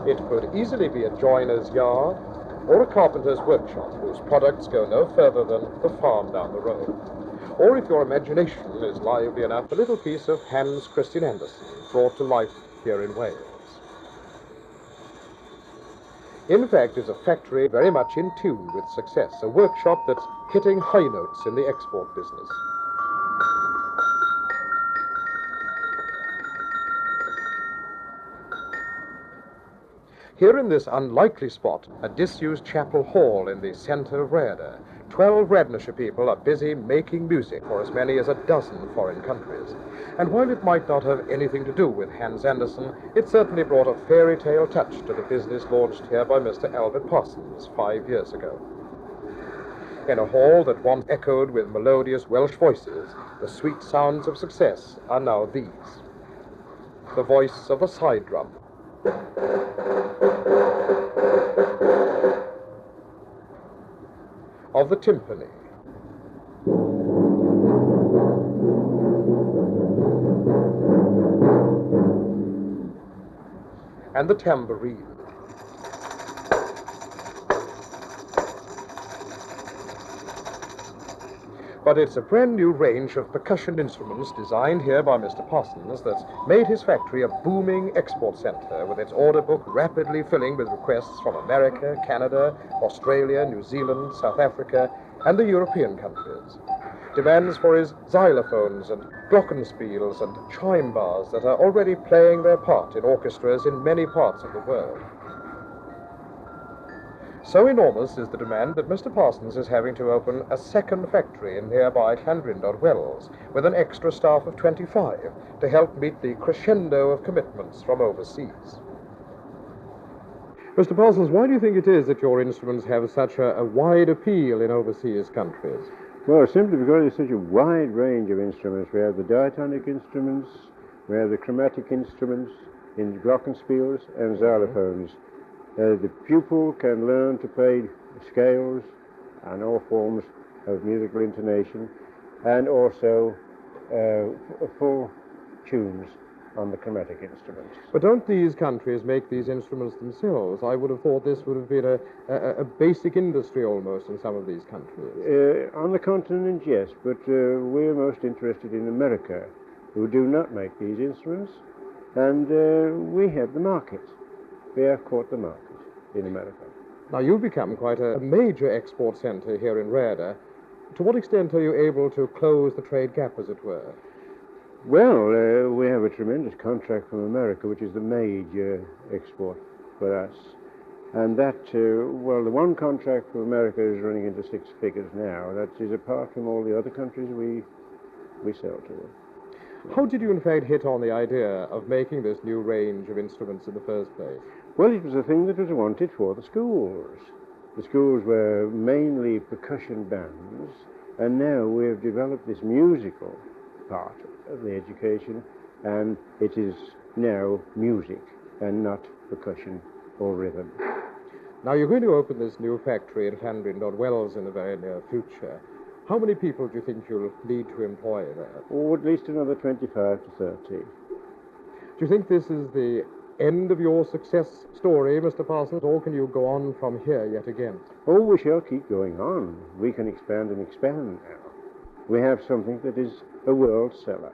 It could easily be a joiner's yard or a carpenter's workshop whose products go no further than the farm down the road. Or, if your imagination is lively enough, a little piece of Hans Christian Andersen brought to life here in Wales. In fact, it's a factory very much in tune with success, a workshop that's hitting high notes in the export business. Here in this unlikely spot, a disused chapel hall in the centre of Rhayader, 12 Radnorshire people are busy making music for as many as a dozen foreign countries. And while it might not have anything to do with Hans Andersen, it certainly brought a fairy tale touch to the business launched here by Mr. Albert Parsons 5 years ago. In a hall that once echoed with melodious Welsh voices, the sweet sounds of success are now these. The voice of the side drum, of the timpani, and the tambourine. But it's a brand new range of percussion instruments designed here by Mr. Parsons that's made his factory a booming export center, with its order book rapidly filling with requests from America, Canada, Australia, New Zealand, South Africa, and the European countries. Demands for his xylophones and glockenspiels and chime bars that are already playing their part in orchestras in many parts of the world. So enormous is the demand that Mr. Parsons is having to open a second factory in nearby Cymru Wales with an extra staff of 25 to help meet the crescendo of commitments from overseas. Mr. Parsons, why do you think it is that your instruments have such a wide appeal in overseas countries? Well, simply because there's such a wide range of instruments. We have the diatonic instruments, we have the chromatic instruments in glockenspiels and xylophones. The pupil can learn to play scales and all forms of musical intonation, and also full tunes on the chromatic instruments. But don't these countries make these instruments themselves? I would have thought this would have been a basic industry almost in some of these countries. On the continent, yes, but we're most interested in America, who do not make these instruments, and we have the market. We have caught the market in America. Now, you've become quite a major export center here in Rhayader. To what extent are you able to close the trade gap, as it were? Well, we have a tremendous contract from America, which is the major export for us. And that, well, the one contract from America is running into 6 figures now. That is apart from all the other countries we sell to them. How did you, in fact, hit on the idea of making this new range of instruments in the first place? Well, it was a thing that was wanted for the schools. The schools were mainly percussion bands, and now we have developed this musical part of the education, and it is now music and not percussion or rhythm. Now, you're going to open this new factory in Cymru Wales in the very near future. How many people do you think you'll need to employ there? Oh, at least another 25 to 30. Do you think this is the end of your success story, Mr. Parsons, or can you go on from here yet again? Oh, we shall keep going on. We can expand and expand now. We have something that is a world seller.